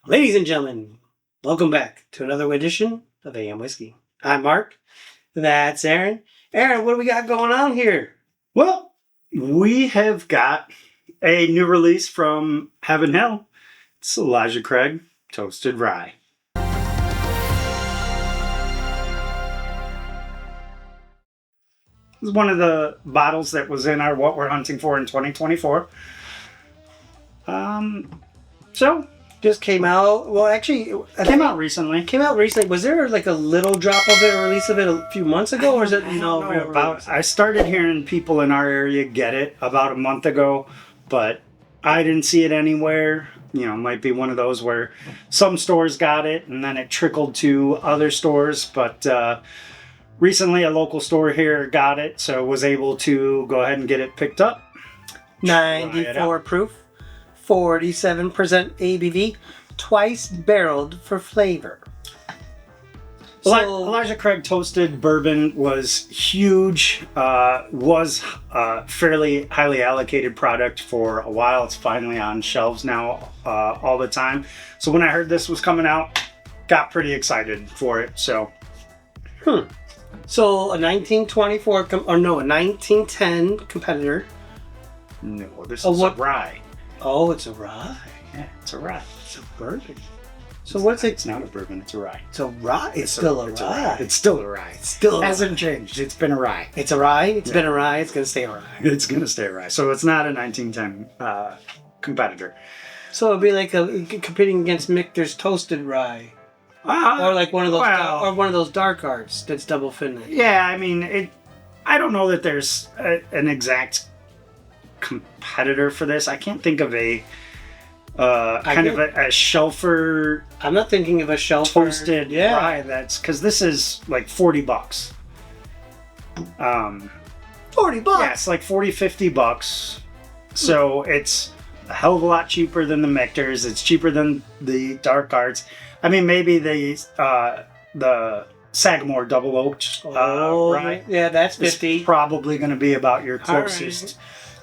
Ladies and gentlemen, welcome back to another edition of AM Whiskey. I'm Mark. That's Aaron. Aaron, what do we got going on here? Well, we have got a new release from Heaven Hill. It's Elijah Craig Toasted Rye. This is one of the bottles that was in our What We're Hunting For in 2024. Just came out. Well, actually, Came out recently. Came out recently. Was there like a little drop of it, a release of it a few months ago, or is it I started hearing people in our area get it about a month ago, but I didn't see it anywhere. You know, it might be one of those where some stores got it and then it trickled to other stores. But recently, a local store here got it, so was able to go ahead and get it picked up. 94 proof, 47% ABV, twice barreled for flavor. Elijah Craig Toasted Bourbon was huge, was a fairly highly allocated product for a while. It's finally on shelves now all the time. So when I heard this was coming out, got pretty excited for it. So a 1910 competitor. No, this is a rye. Oh, it's a rye. Yeah, it's a rye. It's a bourbon. So what's it? It's not a bourbon, it's a rye. It's a rye. It's still a rye. It's still a rye. It's still It hasn't changed. It's been a rye. It's a rye. It's been a rye. It's gonna stay a rye. It's going to stay a rye. So it's not a 1910 competitor. So it'd be like competing against Michter's Toasted Rye, or like one of those dark arts that's double finnet. Yeah, I mean, I don't know that there's an exact competitor for this. I can't think of a shelfer. I'm not thinking of a shelfer Toasted rye. That's because this is like $40. $40. Yeah, it's like $40-$50. So it's a hell of a lot cheaper than the Michter's. It's cheaper than the dark arts. I mean, maybe the Sagamore double oaked rye. Yeah, that's 50. Probably going to be about your closest.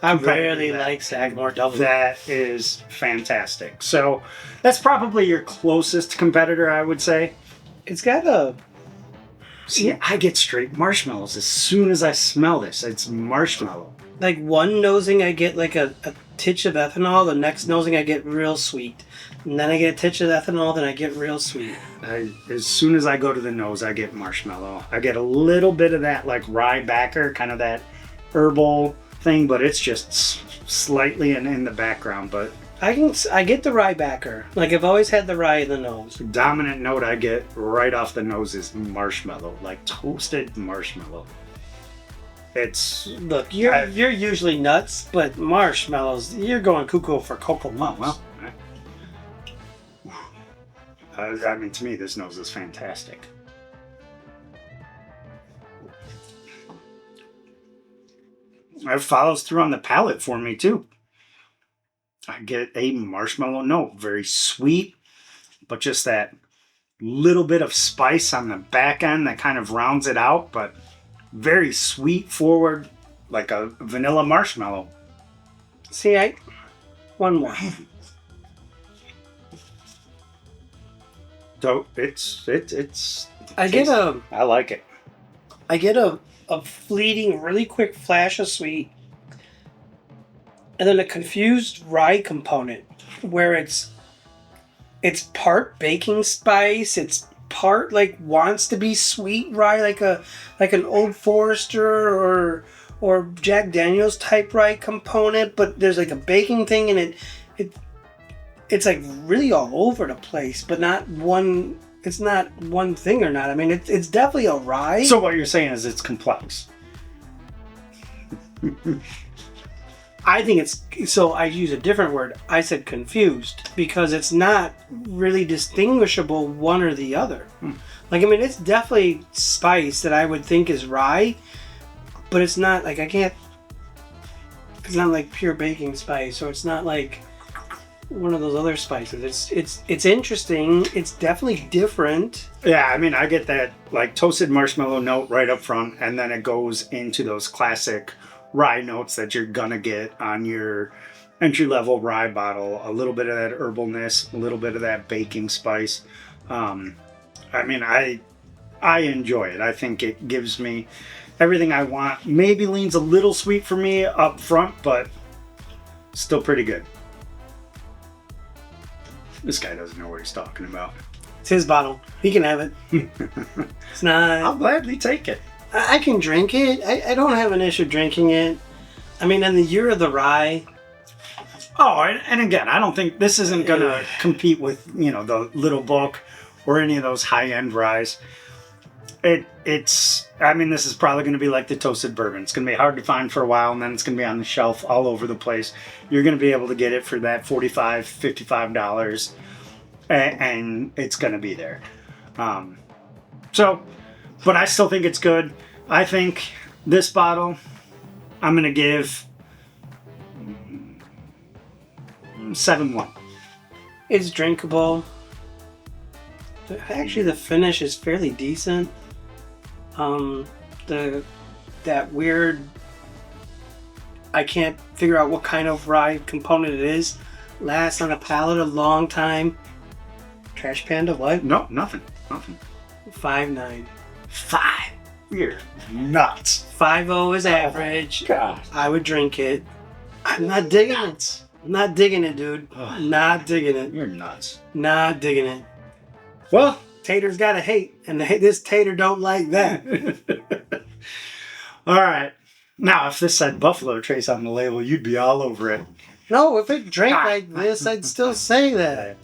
I really like Sagamore double. That is fantastic. So that's probably your closest competitor, I would say. It's got a... See, I get straight marshmallows as soon as I smell this. It's marshmallow. Like one nosing, I get like a titch of ethanol. The next nosing, I get real sweet. And then I get a titch of ethanol, then I get real sweet. As soon as I go to the nose, I get marshmallow. I get a little bit of that like rye backer, kind of that herbal thing, but it's just slightly in the background. But I get the rye backer. Like I've always had the rye in the nose. The dominant note I get right off the nose is marshmallow, like toasted marshmallow. Look, you're usually nuts, but marshmallows, you're going cuckoo for Cocoa Puffs. Well, I mean, to me, this nose is fantastic. It follows through on the palate for me, too. I get a marshmallow note. Very sweet, but just that little bit of spice on the back end that kind of rounds it out, but very sweet forward, like a vanilla marshmallow. See, one more. So it's I like it. I get a fleeting, really quick flash of sweet, and then a confused rye component where it's part baking spice, it's part like wants to be sweet rye, like an Old Forester or Jack Daniel's type rye component, but there's like a baking thing, and it's like really all over the place, but not one. It's not one thing or not. I mean, it's definitely a rye. So what you're saying is it's complex. I think it's... So I use a different word. I said confused because it's not really distinguishable one or the other. Like, I mean, it's definitely spice that I would think is rye, but it's not like it's not like pure baking spice, or it's not like one of those other spices. It's interesting. It's definitely different. Yeah, I mean, I get that like toasted marshmallow note right up front, and then it goes into those classic rye notes that you're gonna get on your entry-level rye bottle. A little bit of that herbalness, a little bit of that baking spice. I mean, I enjoy it. I think it gives me everything I want. Maybe leans a little sweet for me up front, but still pretty good. This guy doesn't know what he's talking about. It's his bottle. He can have it. It's not. I'll gladly take it. I can drink it. I don't have an issue drinking it. I mean, in the year of the rye. Oh, and again, I don't think this isn't going to compete with, you know, the Little Book or any of those high-end ryes. It's, I mean, this is probably going to be like the toasted bourbon. It's going to be hard to find for a while, and then it's going to be on the shelf all over the place. You're going to be able to get it for that $45, $55, and it's going to be there. So, but I still think it's good. I think this bottle, I'm going to give 7-1. It's drinkable. Actually, the finish is fairly decent. That weird, I can't figure out what kind of rye component it is. Lasts on a palate a long time. Trash Panda, what? No, nothing. 5.9. 5. You're nuts. 5.0 is average. God. I would drink it. I'm not digging it. I'm not digging it, dude. Not digging it. You're nuts. Not digging it. Well, Tater's got to hate, and this Tater don't like that. all right. Now, if this said Buffalo Trace on the label, you'd be all over it. No, if it drank like this, I'd still say that.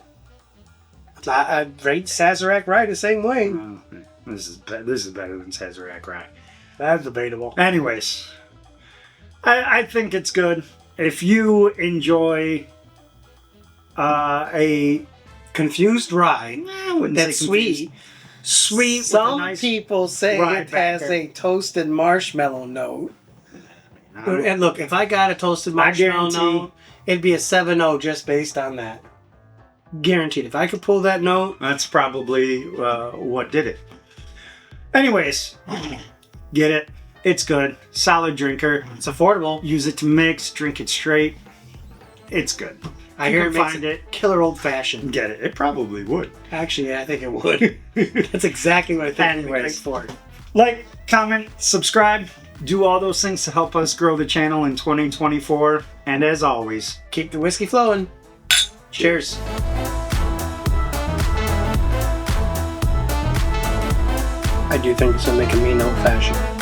I'd rate Sazerac Rye the same way. Oh, this is better than Sazerac Rye. That's debatable. Anyways, I think it's good. If you enjoy a confused rye, that's sweet. Sweet. Some with a nice people say it has a toasted marshmallow note. And look, if I got a toasted marshmallow note, it'd be a 7.0 just based on that. Guaranteed. If I could pull that note, that's probably what did it. Anyways, get it. It's good. Solid drinker. It's affordable. Use it to mix. Drink it straight. It's good. I hear it makes it killer old fashioned. Get it. It probably would. Actually, I think it would. That's exactly what I think it would make for it. Like, comment, subscribe. Do all those things to help us grow the channel in 2024. And as always, keep the whiskey flowing. Cheers. I do think it's going to make a mean old fashioned.